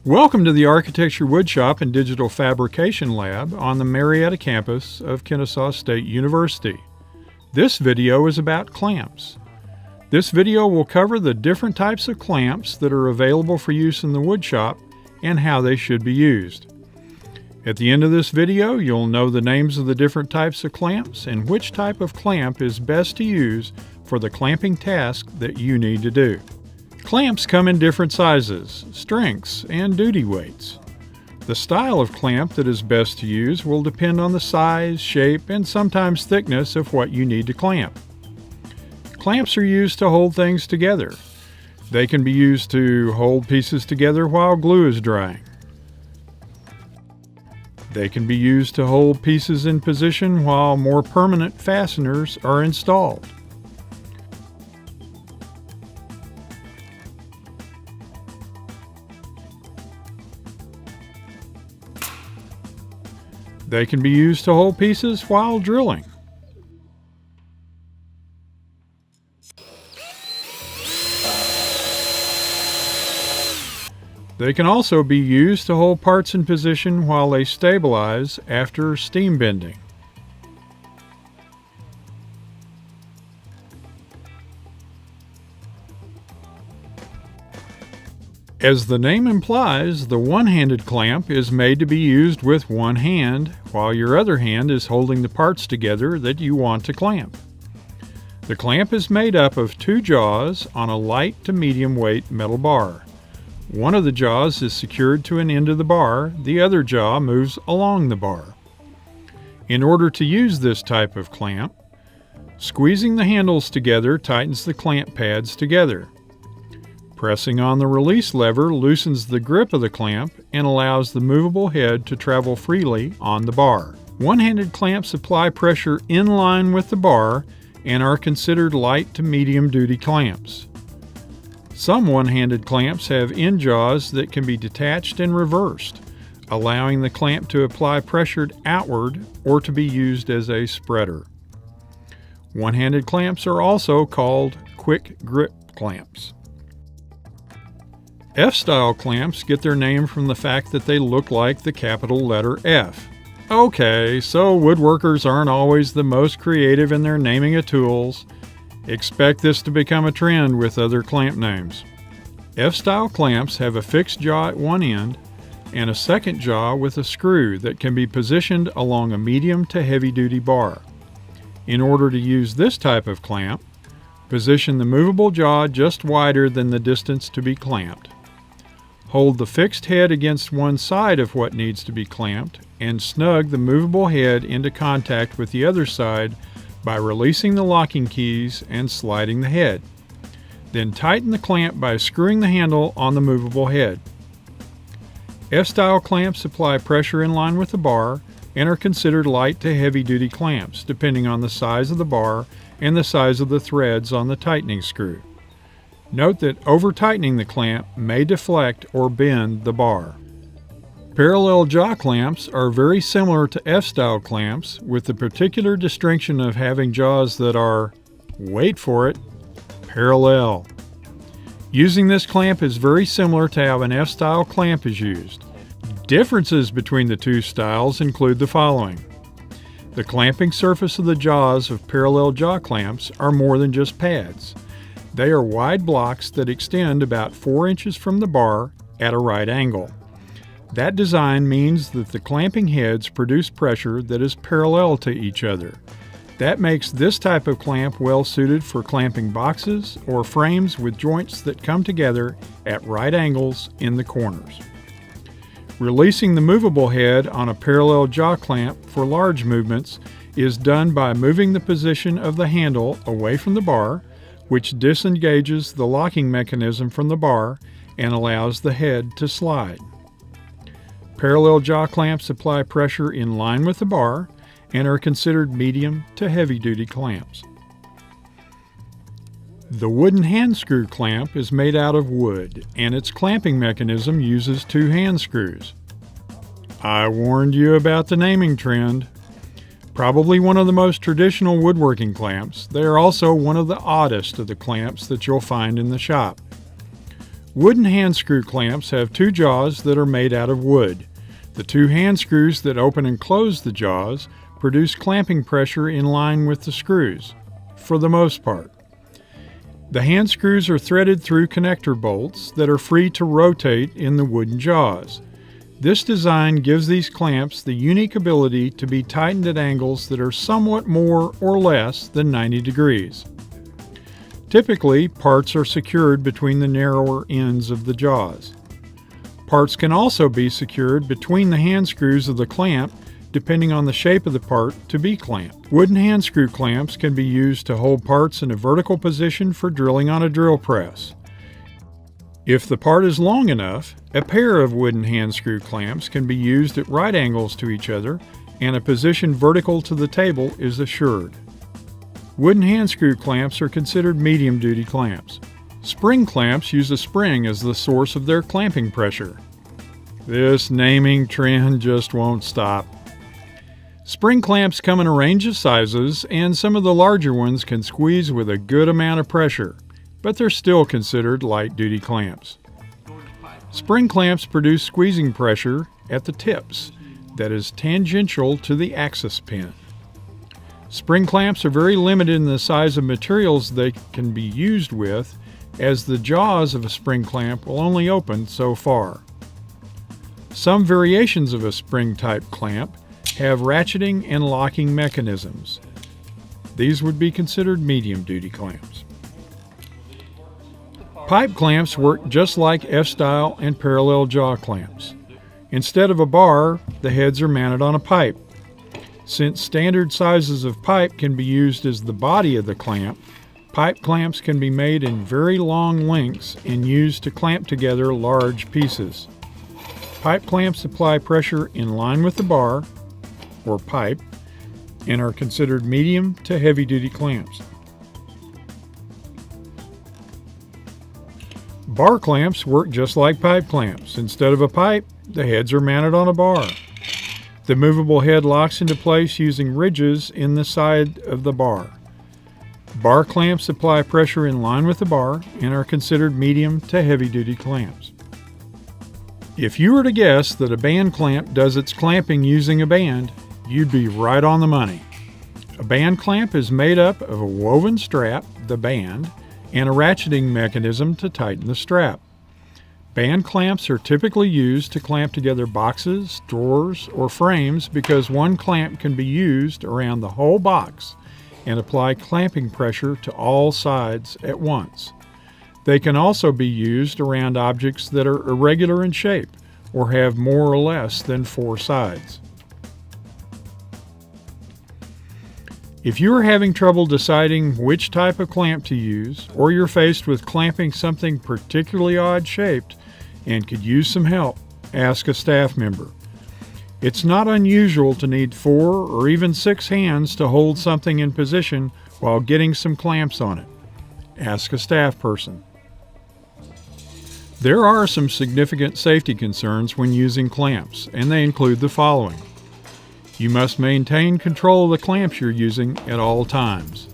Welcome to the Architecture Woodshop and Digital Fabrication Lab on the Marietta campus of Kennesaw State University. This video is about clamps. This video will cover the different types of clamps that are available for use in the woodshop and how they should be used. At the end of this video, you'll know the names of the different types of clamps and which type of clamp is best to use for the clamping task that you need to do. Clamps come in different sizes, strengths, and duty weights. The style of clamp that is best to use will depend on the size, shape, and sometimes thickness of what you need to clamp. Clamps are used to hold things together. They can be used to hold pieces together while glue is drying. They can be used to hold pieces in position while more permanent fasteners are installed. They can be used to hold pieces while drilling. They can also be used to hold parts in position while they stabilize after steam bending. As the name implies, the one-handed clamp is made to be used with one hand, while your other hand is holding the parts together that you want to clamp. The clamp is made up of two jaws on a light to medium weight metal bar. One of the jaws is secured to an end of the bar, the other jaw moves along the bar. In order to use this type of clamp, squeezing the handles together tightens the clamp pads together. Pressing on the release lever loosens the grip of the clamp and allows the movable head to travel freely on the bar. One-handed clamps apply pressure in line with the bar and are considered light to medium duty clamps. Some one-handed clamps have end jaws that can be detached and reversed, allowing the clamp to apply pressure outward or to be used as a spreader. One-handed clamps are also called quick grip clamps. F-style clamps get their name from the fact that they look like the capital letter F. Okay, so woodworkers aren't always the most creative in their naming of tools. Expect this to become a trend with other clamp names. F-style clamps have a fixed jaw at one end and a second jaw with a screw that can be positioned along a medium to heavy-duty bar. In order to use this type of clamp, position the movable jaw just wider than the distance to be clamped. Hold the fixed head against one side of what needs to be clamped and snug the movable head into contact with the other side by releasing the locking keys and sliding the head. Then tighten the clamp by screwing the handle on the movable head. F-style clamps apply pressure in line with the bar and are considered light to heavy-duty clamps depending on the size of the bar and the size of the threads on the tightening screw. Note that over-tightening the clamp may deflect or bend the bar. Parallel jaw clamps are very similar to F-style clamps, with the particular distinction of having jaws that are, wait for it, parallel. Using this clamp is very similar to how an F-style clamp is used. Differences between the two styles include the following. The clamping surface of the jaws of parallel jaw clamps are more than just pads. They are wide blocks that extend about 4 inches from the bar at a right angle. That design means that the clamping heads produce pressure that is parallel to each other. That makes this type of clamp well suited for clamping boxes or frames with joints that come together at right angles in the corners. Releasing the movable head on a parallel jaw clamp for large movements is done by moving the position of the handle away from the bar, which disengages the locking mechanism from the bar and allows the head to slide. Parallel jaw clamps apply pressure in line with the bar and are considered medium to heavy-duty clamps. The wooden hand screw clamp is made out of wood, and its clamping mechanism uses 2 hand screws. I warned you about the naming trend. Probably one of the most traditional woodworking clamps, they are also one of the oddest of the clamps that you'll find in the shop. Wooden hand screw clamps have two jaws that are made out of wood. The two hand screws that open and close the jaws produce clamping pressure in line with the screws, for the most part. The hand screws are threaded through connector bolts that are free to rotate in the wooden jaws. This design gives these clamps the unique ability to be tightened at angles that are somewhat more or less than 90 degrees. Typically, parts are secured between the narrower ends of the jaws. Parts can also be secured between the hand screws of the clamp depending on the shape of the part to be clamped. Wooden hand screw clamps can be used to hold parts in a vertical position for drilling on a drill press. If the part is long enough, a pair of wooden hand screw clamps can be used at right angles to each other and a position vertical to the table is assured. Wooden hand screw clamps are considered medium-duty clamps. Spring clamps use a spring as the source of their clamping pressure. This naming trend just won't stop. Spring clamps come in a range of sizes, and some of the larger ones can squeeze with a good amount of pressure, but they're still considered light-duty clamps. Spring clamps produce squeezing pressure at the tips that is tangential to the axis pin. Spring clamps are very limited in the size of materials they can be used with, as the jaws of a spring clamp will only open so far. Some variations of a spring-type clamp have ratcheting and locking mechanisms. These would be considered medium-duty clamps. Pipe clamps work just like F-style and parallel jaw clamps. Instead of a bar, the heads are mounted on a pipe. Since standard sizes of pipe can be used as the body of the clamp, pipe clamps can be made in very long lengths and used to clamp together large pieces. Pipe clamps apply pressure in line with the bar, or pipe, and are considered medium to heavy-duty clamps. Bar clamps work just like pipe clamps. Instead of a pipe, the heads are mounted on a bar. The movable head locks into place using ridges in the side of the bar. Bar clamps apply pressure in line with the bar and are considered medium to heavy-duty clamps. If you were to guess that a band clamp does its clamping using a band, you'd be right on the money. A band clamp is made up of a woven strap, the band, and a ratcheting mechanism to tighten the strap. Band clamps are typically used to clamp together boxes, drawers, or frames because one clamp can be used around the whole box and apply clamping pressure to all sides at once. They can also be used around objects that are irregular in shape or have more or less than 4 sides. If you are having trouble deciding which type of clamp to use, or you're faced with clamping something particularly odd-shaped and could use some help, ask a staff member. It's not unusual to need 4 or even 6 hands to hold something in position while getting some clamps on it. Ask a staff person. There are some significant safety concerns when using clamps, and they include the following. You must maintain control of the clamps you're using at all times.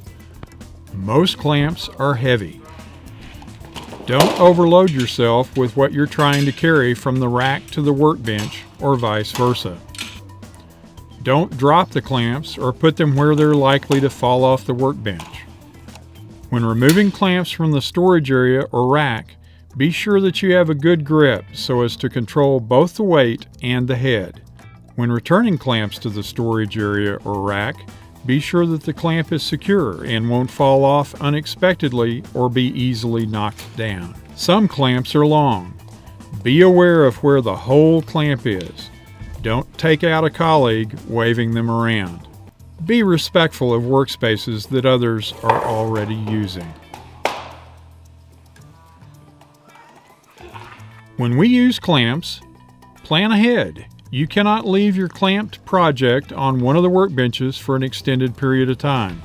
Most clamps are heavy. Don't overload yourself with what you're trying to carry from the rack to the workbench or vice versa. Don't drop the clamps or put them where they're likely to fall off the workbench. When removing clamps from the storage area or rack, be sure that you have a good grip so as to control both the weight and the head. When returning clamps to the storage area or rack, be sure that the clamp is secure and won't fall off unexpectedly or be easily knocked down. Some clamps are long. Be aware of where the whole clamp is. Don't take out a colleague waving them around. Be respectful of workspaces that others are already using. When we use clamps, plan ahead. You cannot leave your clamped project on one of the workbenches for an extended period of time.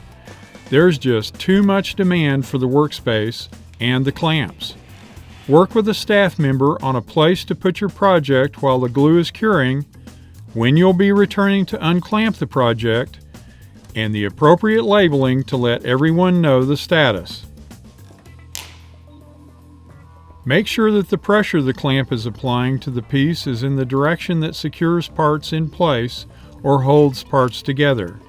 There's just too much demand for the workspace and the clamps. Work with a staff member on a place to put your project while the glue is curing, when you'll be returning to unclamp the project, and the appropriate labeling to let everyone know the status. Make sure that the pressure the clamp is applying to the piece is in the direction that secures parts in place or holds parts together.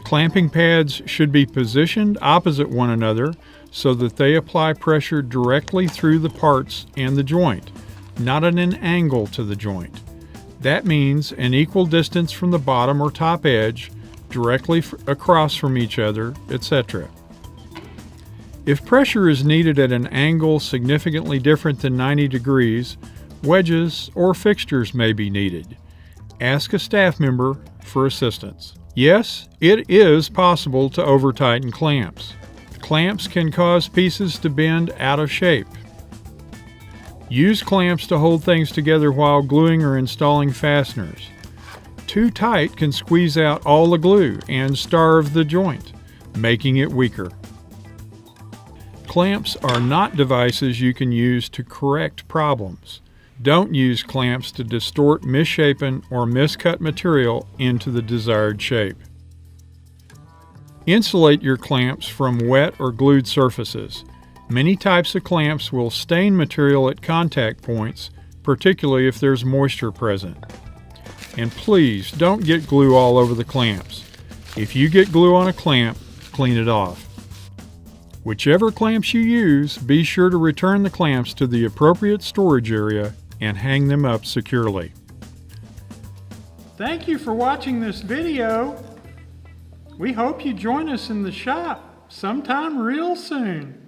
Clamping pads should be positioned opposite one another so that they apply pressure directly through the parts and the joint, not at an angle to the joint. That means an equal distance from the bottom or top edge, directly across from each other, etc. If pressure is needed at an angle significantly different than 90 degrees, wedges or fixtures may be needed. Ask a staff member for assistance. Yes, it is possible to over-tighten clamps. Clamps can cause pieces to bend out of shape. Use clamps to hold things together while gluing or installing fasteners. Too tight can squeeze out all the glue and starve the joint, making it weaker. Clamps are not devices you can use to correct problems. Don't use clamps to distort misshapen or miscut material into the desired shape. Insulate your clamps from wet or glued surfaces. Many types of clamps will stain material at contact points, particularly if there's moisture present. And please don't get glue all over the clamps. If you get glue on a clamp, clean it off. Whichever clamps you use, be sure to return the clamps to the appropriate storage area and hang them up securely. Thank you for watching this video. We hope you join us in the shop sometime real soon.